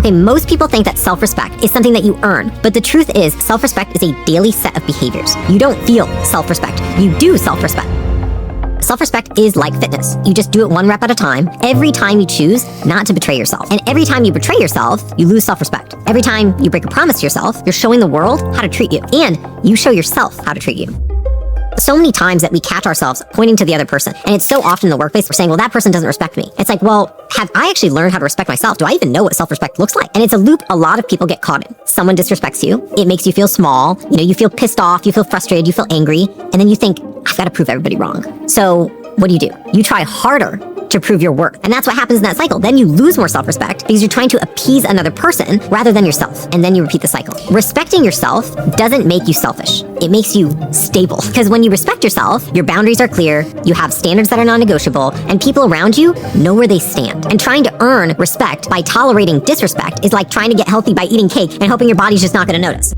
Okay, most people think that self-respect is something that you earn, but the truth is self-respect is a daily set of behaviors. You don't feel self-respect, you do self-respect. Self-respect is like fitness. You just do it one rep at a time, every time you choose not to betray yourself. And every time you betray yourself, you lose self-respect. Every time you break a promise to yourself, you're showing the world how to treat you. And you show yourself how to treat you. So many times that we catch ourselves pointing to the other person. And it's so often in the workplace, we're saying, well, that person doesn't respect me. It's like, well, have I actually learned how to respect myself? Do I even know what self-respect looks like? And it's a loop a lot of people get caught in. Someone disrespects you. It makes you feel small. You feel pissed off. You feel frustrated. You feel angry. And then you think, I've got to prove everybody wrong. So what do? You try harder to prove your worth. And that's what happens in that cycle. Then you lose more self-respect because you're trying to appease another person rather than yourself. And then you repeat the cycle. Respecting yourself doesn't make you selfish. It makes you stable. Because when you respect yourself, your boundaries are clear, you have standards that are non-negotiable, and people around you know where they stand. And trying to earn respect by tolerating disrespect is like trying to get healthy by eating cake and hoping your body's just not going to notice.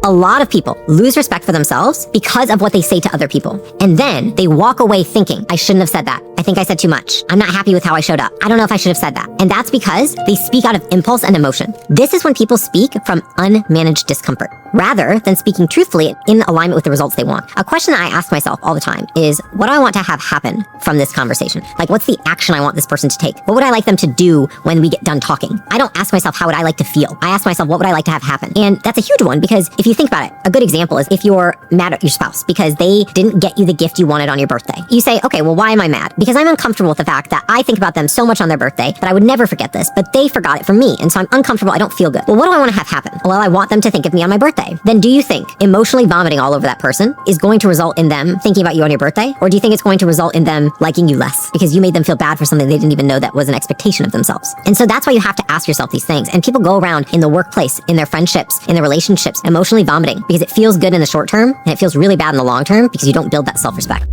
A lot of people lose respect for themselves because of what they say to other people. And then they walk away thinking, I shouldn't have said that. I think I said too much. I'm not happy with how I showed up. I don't know if I should have said that. And that's because they speak out of impulse and emotion. This is when people speak from unmanaged discomfort, rather than speaking truthfully in alignment with the results they want. A question that I ask myself all the time is, what do I want to have happen from this conversation? Like, what's the action I want this person to take? What would I like them to do when we get done talking? I don't ask myself, how would I like to feel? I ask myself, what would I like to have happen? And that's a huge one, because if you think about it, a good example is if you're mad at your spouse because they didn't get you the gift you wanted on your birthday. You say, okay, well, why am I mad? Because I'm uncomfortable with the fact that I think about them so much on their birthday that I would never forget this, but they forgot it from me. And so I'm uncomfortable. I don't feel good. Well, what do I want to have happen? Well, I want them to think of me on my birthday. Then do you think emotionally vomiting all over that person is going to result in them thinking about you on your birthday? Or do you think it's going to result in them liking you less because you made them feel bad for something they didn't even know that was an expectation of themselves? And so that's why you have to ask yourself these things. And people go around in the workplace, in their friendships, in their relationships, emotionally vomiting because it feels good in the short term and it feels really bad in the long term because you don't build that self-respect.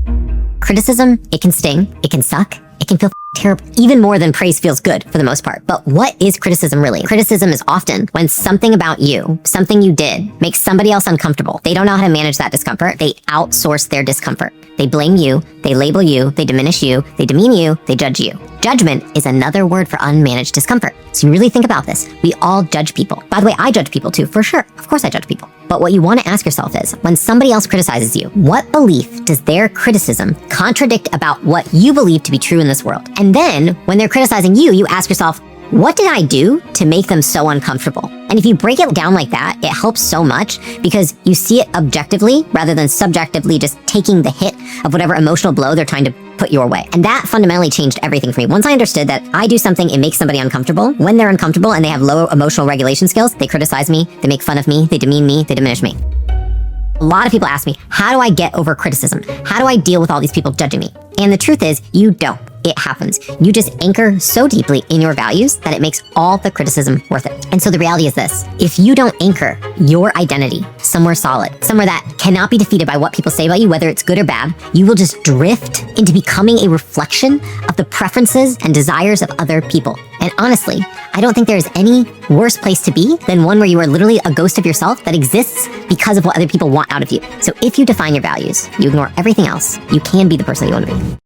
Criticism, it can sting, it can suck, it can feel terrible, even more than praise feels good for the most part. But what is criticism really? Criticism is often when something about you, something you did, makes somebody else uncomfortable. They don't know how to manage that discomfort. They outsource their discomfort. They blame you, they label you, they diminish you, they demean you, they judge you. Judgment is another word for unmanaged discomfort. So you really think about this. We all judge people. By the way, I judge people too, for sure. Of course I judge people. But what you want to ask yourself is, when somebody else criticizes you, what belief does their criticism contradict about what you believe to be true in this world? And then, when they're criticizing you, you ask yourself, what did I do to make them so uncomfortable? And if you break it down like that, it helps so much because you see it objectively rather than subjectively just taking the hit of whatever emotional blow they're trying to put your way. And that fundamentally changed everything for me. Once I understood that I do something, it makes somebody uncomfortable. When they're uncomfortable and they have low emotional regulation skills, they criticize me, they make fun of me, they demean me, they diminish me. A lot of people ask me, how do I get over criticism? How do I deal with all these people judging me? And the truth is, you don't. It happens. You just anchor so deeply in your values that it makes all the criticism worth it. And so the reality is this: if you don't anchor your identity somewhere solid, somewhere that cannot be defeated by what people say about you, whether it's good or bad, you will just drift into becoming a reflection of the preferences and desires of other people. And honestly, I don't think there's any worse place to be than one where you are literally a ghost of yourself that exists because of what other people want out of you. So if you define your values, you ignore everything else, you can be the person you want to be.